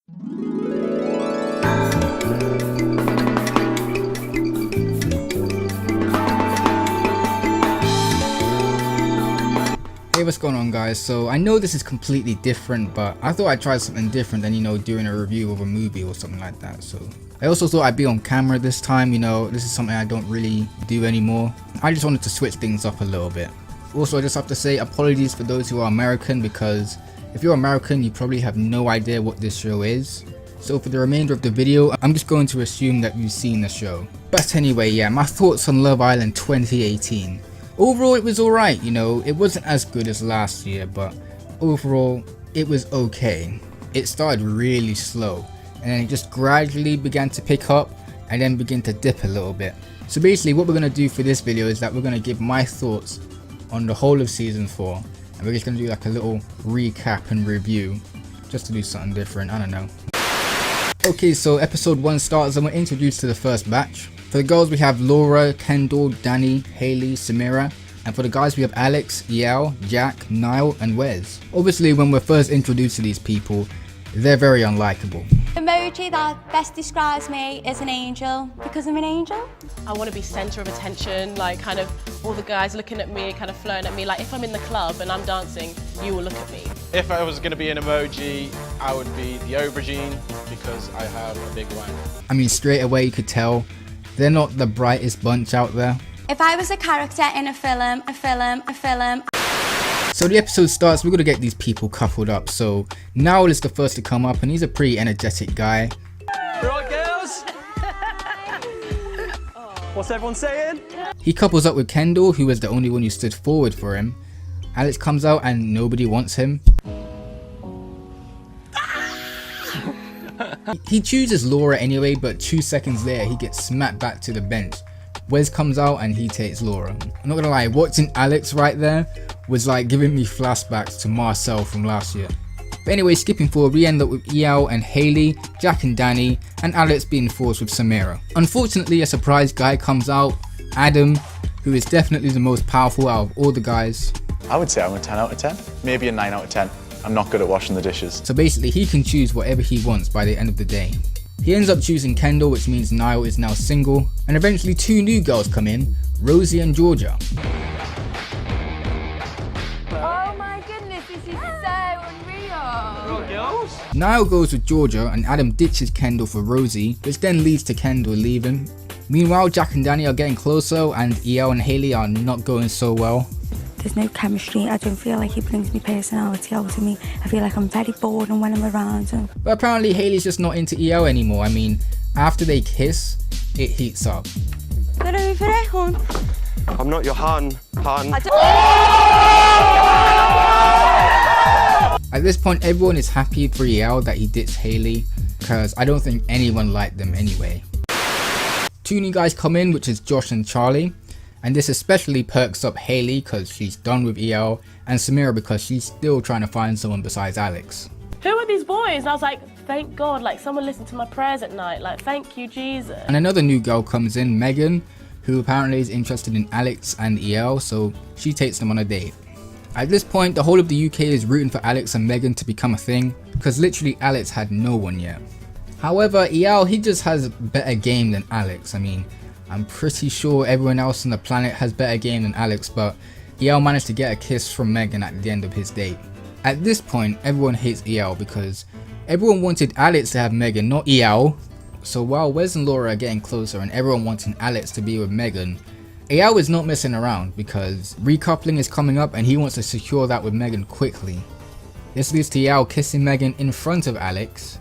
Hey, what's going on, guys? So I know this is completely different, but I thought I'd try something different than, doing a review of a movie or something like that. So I also thought I'd be on camera this time. This is something I don't really do anymore. I just wanted to switch things up a little bit. Also, I just have to say apologies for those who are American, because if you're American, you probably have no idea what this show is. So for the remainder of the video, I'm just going to assume that you've seen the show. But anyway, yeah, my thoughts on Love Island 2018. Overall, it was alright, it wasn't as good as last year, but overall, it was okay. It started really slow, and then it just gradually began to pick up, and then begin to dip a little bit. So basically, what we're going to do for this video is that we're going to give my thoughts on the whole of season 4, and we're just going to do like a little recap and review, just to do something different, I don't know. Okay, so episode 1 starts and we're introduced to the first batch. For the girls, we have Laura, Kendall, Danny, Haley, Sameera, and for the guys we have Alex, Yael, Jack, Niall and Wes. Obviously, when we're first introduced to these people, they're very unlikable. The emoji that best describes me is an angel, because I'm an angel. I want to be centre of attention, like kind of all the guys looking at me, kind of flirting at me. Like if I'm in the club and I'm dancing, you will look at me. If I was going to be an emoji, I would be the aubergine, because I have a big one. I mean, straight away you could tell they're not the brightest bunch out there. If I was a character in a film. So the episode starts, we're gonna get these people coupled up. So Niall is the first to come up, and he's a pretty energetic guy. Right, girls? What's everyone saying? He couples up with Kendall, who was the only one who stood forward for him. Alex comes out and nobody wants him. He chooses Laura anyway, but 2 seconds later he gets smacked back to the bench. Wes comes out and he takes Laura. I'm not gonna lie, watching Alex right there was like giving me flashbacks to Marcel from last year. But anyway, skipping forward, we end up with Yael and Haley, Jack and Danny, and Alex being forced with Sameera. Unfortunately, a surprise guy comes out, Adam, who is definitely the most powerful out of all the guys. I would say I'm a 10 out of 10, maybe a 9 out of 10. I'm not good at washing the dishes. So basically he can choose whatever he wants by the end of the day. He ends up choosing Kendall, which means Niall is now single, and eventually 2 new girls come in, Rosie and Georgia. Oh my goodness, this is so unreal. Girls? Niall goes with Georgia and Adam ditches Kendall for Rosie, which then leads to Kendall leaving. Meanwhile, Jack and Danny are getting closer and Yael and Haley are not going so well. There's no chemistry. I don't feel like he brings my personality out of me. I feel like I'm very bored when I'm around him. But apparently Haley's just not into Yael anymore. I mean, after they kiss, it heats up. Get over it, hon. I'm not your hon. At this point, everyone is happy for Yael that he ditched Haley, because I don't think anyone liked them anyway. 2 new guys come in, which is Josh and Charlie. And this especially perks up Haley because she's done with Yael, and Sameera because she's still trying to find someone besides Alex. Who are these boys? And I was like, thank God, like someone listened to my prayers at night. Like, thank you, Jesus. And another new girl comes in, Megan, who apparently is interested in Alex and Yael, so she takes them on a date. At this point, the whole of the UK is rooting for Alex and Megan to become a thing, because literally Alex had no one yet. However, Yael, he just has better game than Alex. I mean, I'm pretty sure everyone else on the planet has better game than Alex, but Yael managed to get a kiss from Megan at the end of his date. At this point, everyone hates Yael because everyone wanted Alex to have Megan, not Yael. So while Wes and Laura are getting closer and everyone wanting Alex to be with Megan, Yael is not messing around because recoupling is coming up and he wants to secure that with Megan quickly. This leads to Yael kissing Megan in front of Alex.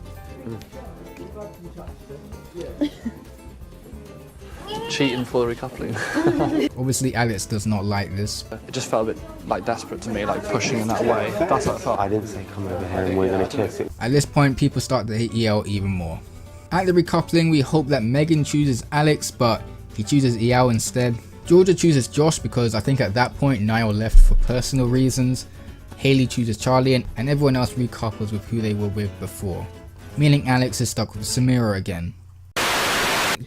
Cheating for the recoupling. Obviously Alex does not like this. It just felt a bit like desperate to me, like pushing in that way. That's what I felt. I didn't say come over here and we're gonna kiss it. At this point people start to hate Yael even more. At the recoupling we hope that Megan chooses Alex, but he chooses Yael instead. Georgia chooses Josh because I think at that point Niall left for personal reasons. Haley chooses Charlie and everyone else recouples with who they were with before. Meaning Alex is stuck with Sameera again.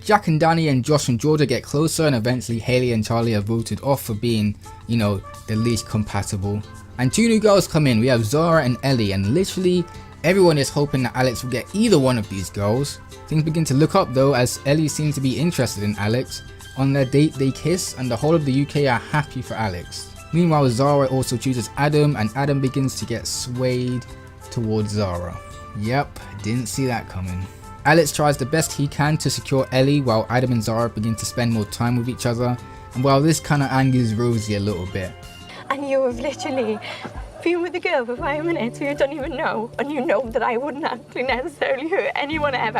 Jack and Danny and Josh and Georgia get closer and eventually Haley and Charlie are voted off for being, the least compatible. And 2 new girls come in. We have Zara and Ellie, and literally Everyone is hoping that Alex will get either one of these girls. Things begin to look up though, as Ellie seems to be interested in Alex. On their date they kiss and the whole of the UK are happy for Alex. Meanwhile Zara also chooses Adam, and Adam begins to get swayed towards Zara. Yep, didn't see that coming. Alex tries the best he can to secure Ellie while Adam and Zara begin to spend more time with each other, and while this kind of angers Rosie a little bit. And you have literally been with a girl for 5 minutes who you don't even know, and you know that I wouldn't actually necessarily hurt anyone ever.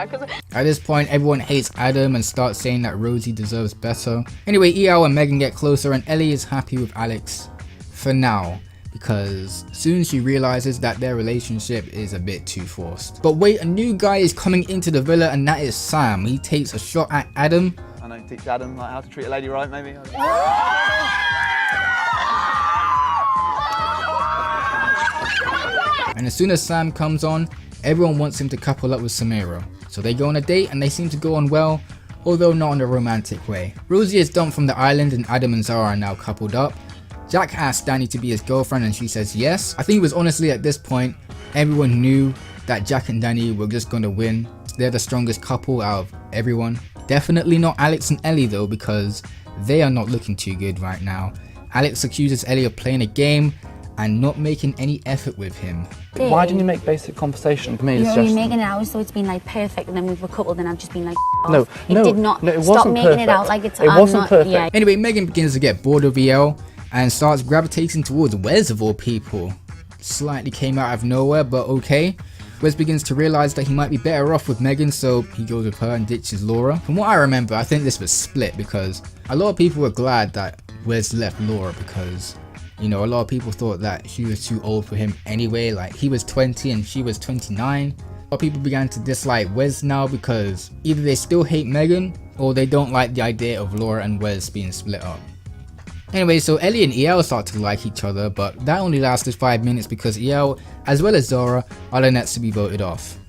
At this point everyone hates Adam and starts saying that Rosie deserves better. Anyway, EL and Megan get closer and Ellie is happy with Alex for now, because soon she realizes that their relationship is a bit too forced. But wait, a new guy is coming into the villa, and that is Sam. He takes a shot at Adam. I know, teach Adam like how to treat a lady right, maybe. And as soon as Sam comes on, everyone wants him to couple up with Sameera. So they go on a date and they seem to go on well, although not in a romantic way. Rosie is dumped from the island and Adam and Zara are now coupled up. Jack asks Daly to be his girlfriend and she says yes. I think it was honestly at this point, everyone knew that Jack and Daly were just going to win. They're the strongest couple out of everyone. Definitely not Alex and Ellie though, because they are not looking too good right now. Alex accuses Ellie of playing a game and not making any effort with him. Why didn't you make basic conversation? For me, it's You're just... making it out so it's been like perfect, and then we've a couple, then I've just been like No, it did not. it Stop wasn't making perfect. it out like it's. It wasn't perfect. Yeah. Anyway, Megan begins to get bored of EL and starts gravitating towards Wes of all people. Slightly came out of nowhere, but okay. Wes begins to realise that he might be better off with Megan, so he goes with her and ditches Laura. From what I remember, I think this was split because a lot of people were glad that Wes left Laura because, you know, a lot of people thought that she was too old for him anyway. Like, he was 20 and she was 29. A lot of people began to dislike Wes now because either they still hate Megan or they don't like the idea of Laura and Wes being split up. Anyway, so Ellie and EL start to like each other, but that only lasted 5 minutes because EL, as well as Zara, are the next to be voted off.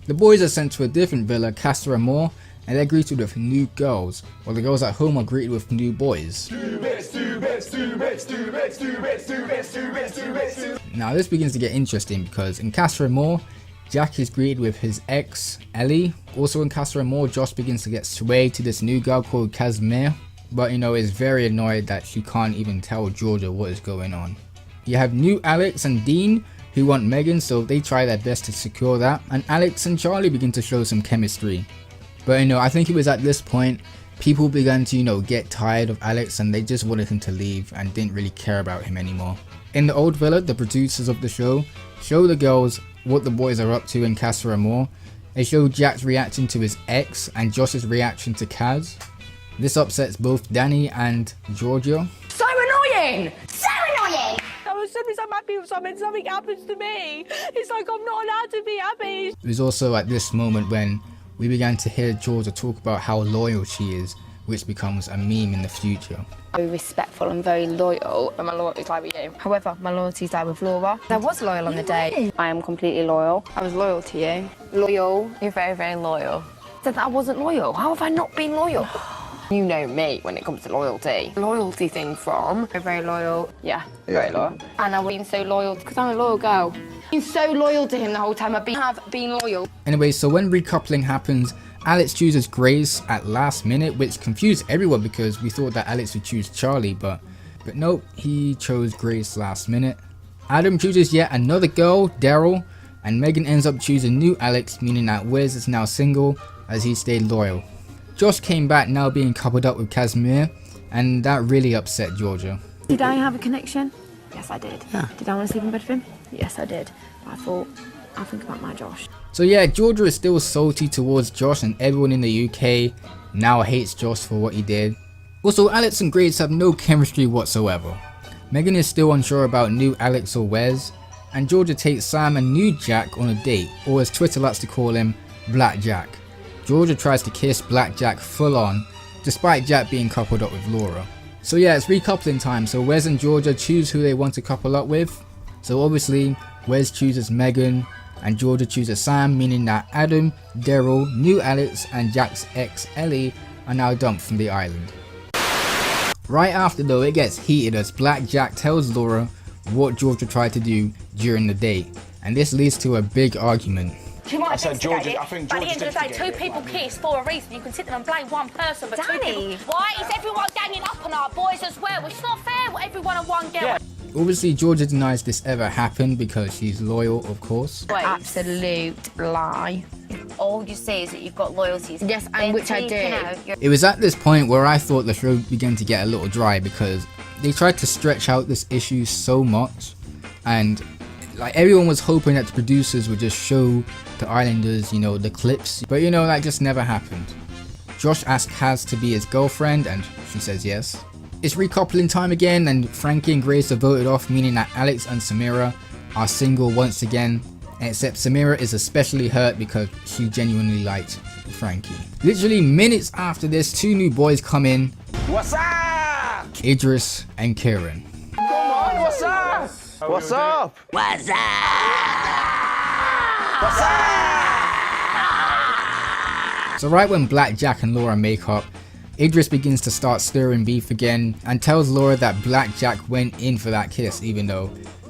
The boys are sent to a different villa, Castor and Moore, and they're greeted with new girls, while the girls at home are greeted with new boys. Now this begins to get interesting because in Castor and Moore, Jack is greeted with his ex, Ellie. Also in Castor and Moore, Josh begins to get swayed to this new girl called Sameera, but you know, is very annoyed that she can't even tell Georgia what is going on. You have new Alex and Dean who want Megan, so they try their best to secure that, and Alex and Charlie begin to show some chemistry. But you know, I think it was at this point people began to, you know, get tired of Alex and they just wanted him to leave and didn't really care about him anymore. In the old villa, the producers of the show show the girls what the boys are up to in Castor and Moore. They show Jack's reaction to his ex and Josh's reaction to Kaz. This upsets both Danny and Georgia. So annoying! So annoying! As soon as I'm happy with something happens to me. It's like I'm not allowed to be happy. It was also at this moment when we began to hear Georgia talk about how loyal she is, which becomes a meme in the future. Very respectful and very loyal, and my loyalty's like with you. However, my loyalty's like with Laura. I was loyal on the day. I am completely loyal. I was loyal to you. Loyal. You're very, very loyal. Said that I wasn't loyal. How have I not been loyal? You know me when it comes to loyalty. Loyalty thing from very loyal. Yeah, very loyal. And I've been so loyal because I'm a loyal girl. Been so loyal to him the whole time. Have been loyal. Anyway, so when recoupling happens, Alex chooses Grace at last minute, which confused everyone because we thought that Alex would choose Charlie, but nope, he chose Grace last minute. Adam chooses yet another girl, Daryl, and Megan ends up choosing new Alex, meaning that Wes is now single as he stayed loyal. Josh came back now being coupled up with Sameera, and that really upset Georgia. Did I have a connection? Yes, I did. Yeah. Did I want to sleep in bed with him? Yes, I did. I thought, I'll think about my Josh. So yeah, Georgia is still salty towards Josh, and everyone in the UK now hates Josh for what he did. Also, Alex and Grace have no chemistry whatsoever. Megan is still unsure about new Alex or Wes, and Georgia takes Sam and new Jack on a date, or as Twitter likes to call him, Black Jack. Georgia tries to kiss Black Jack full on, despite Jack being coupled up with Laura. So yeah, it's recoupling time, so Wes and Georgia choose who they want to couple up with. So obviously, Wes chooses Megan, and Georgia chooses Sam, meaning that Adam, Daryl, new Alex, and Jack's ex Ellie are now dumped from the island. Right after though, it gets heated as Black Jack tells Laura what Georgia tried to do during the date, and this leads to a big argument. She might have instigated, I think but at the George end of the day, two people kiss for a reason. You can sit there and blame one person, but two people... Why is everyone ganging up on our boys as well? It's not fair, everyone on one girl. Obviously, Georgia denies this ever happened because she's loyal, of course. Absolute lie. All you say is that you've got loyalties. Yes, and which I do. It was at this point where I thought the show began to get a little dry because they tried to stretch out this issue so much, and like everyone was hoping that the producers would just show the Islanders, you know, the clips, but you know, that just never happened. Josh asked Kaz to be his girlfriend and she says yes. It's recoupling time again and Frankie and Grace are voted off, meaning that Alex and Sameera are single once again, except Sameera is especially hurt because she genuinely liked Frankie. Literally minutes after this, two new boys come in. What's up? Idris and Kieran. Come on, what's up? What's up? What's up? What's up? So right when Black Jack and Laura make up, Idris begins to start stirring beef again and tells Laura that Black Jack went in for that kiss, even though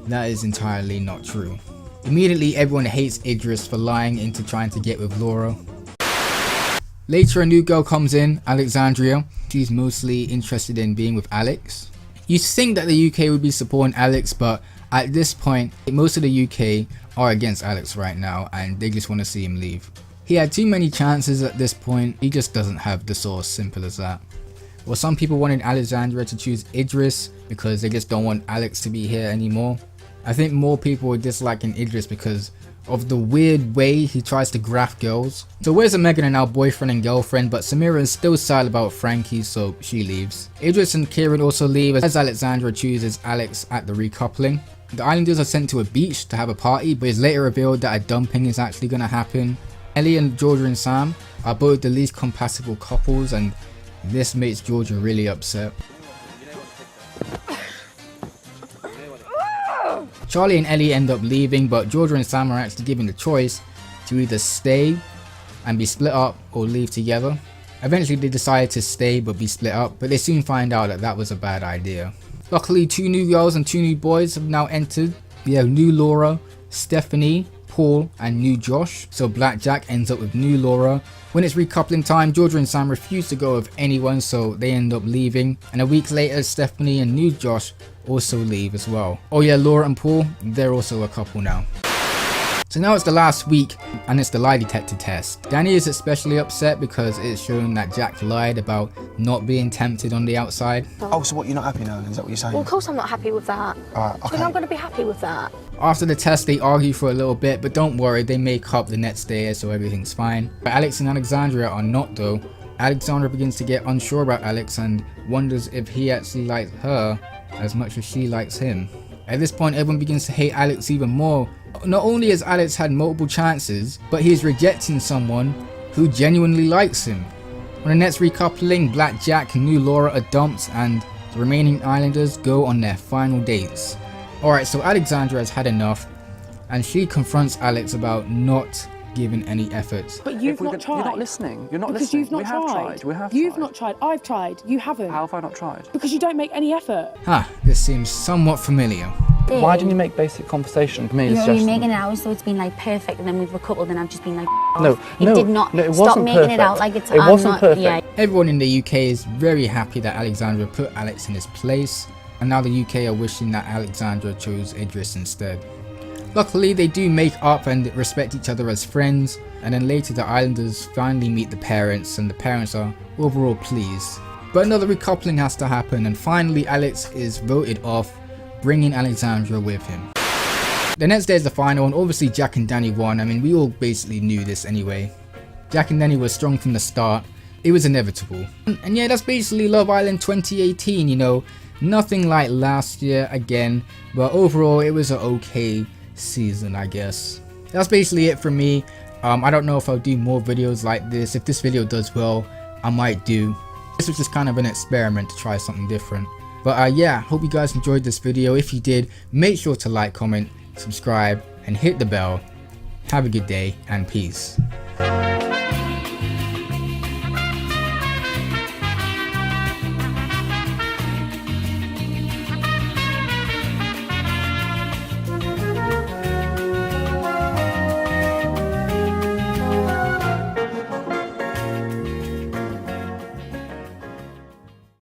that is entirely not true. Immediately everyone hates Idris for lying into trying to get with Laura. Later a new girl comes in, Alexandra. She's mostly interested in being with Alex. You'd think that the UK would be supporting Alex, but at this point most of the UK are against Alex right now and they just want to see him leave. He had too many chances at this point, he just doesn't have the source, simple as that. Well, some people wanted Alexandra to choose Idris because they just don't want Alex to be here anymore. I think more people were disliking Idris because of the weird way he tries to graft girls. So Wes and Megan are now boyfriend and girlfriend, but Sameera is still sad about Frankie, so she leaves. Idris and Kieran also leave as Alexandra chooses Alex at the recoupling. The Islanders are sent to a beach to have a party, but it's later revealed that a dumping is actually going to happen. Ellie and Georgia and Sam are both the least compatible couples, and this makes Georgia really upset. Charlie and Ellie end up leaving, but Georgia and Sam are actually given the choice to either stay and be split up or leave together. Eventually they decide to stay but be split up, but they soon find out that that was a bad idea. Luckily, two new girls and two new boys have now entered. We have new Laura, Stephanie, Paul and new Josh, so Black Jack ends up with new Laura. When it's recoupling time, Georgia and Sam refuse to go with anyone, so they end up leaving, and a week later Stephanie and new Josh also leave as well. Oh yeah, Laura and Paul, they're also a couple now. So now it's the last week and it's the lie detector test. Danny is especially upset because it's shown that Jack lied about not being tempted on the outside. Oh, so what, you're not happy now? Is that what you're saying? Well, of course I'm not happy with that. Alright, okay. I'm going to be happy with that. After the test they argue for a little bit, but don't worry, they make up the next day so everything's fine. But Alex and Alexandra are not though. Alexandra begins to get unsure about Alex and wonders if he actually likes her as much as she likes him. At this point everyone begins to hate Alex even more. Not only has Alex had multiple chances, but he is rejecting someone who genuinely likes him. On the next recoupling, Black Jack and new Laura are dumped and the remaining Islanders go on their final dates. Alright, so Alexandra has had enough and she confronts Alex about not giving any effort. But you've not tried. You're not listening. You're not because listening. You've not tried. We have You've tried. not tried. I've tried. You haven't. How have I not tried? Because you don't make any effort. This seems somewhat familiar. Why didn't you make basic conversation? Me, You're making it out so it's been like perfect, and then we've recoupled, and I've just been like, no, it did not. No, it Stop wasn't making perfect. it out like it's. It wasn't perfect. Yeah. Everyone in the UK is very happy that Alexandra put Alex in his place, and now the UK are wishing that Alexandra chose Idris instead. Luckily they do make up and respect each other as friends, and then later the Islanders finally meet the parents and the parents are overall pleased. But another recoupling has to happen and finally Alex is voted off, bringing Alexandra with him. The next day is the final and obviously Jack and Danny won. I mean, we all basically knew this anyway. Jack and Danny were strong from the start. It was inevitable. And yeah, that's basically Love Island 2018, you know. Nothing like last year again, but overall it was an okay season, I guess. That's basically it for me. I don't know if I'll do more videos like this. If this video does well, I might do. This was just kind of an experiment to try something different. But yeah, hope you guys enjoyed this video. If you did, make sure to like, comment, subscribe, and hit the bell. Have a good day and peace.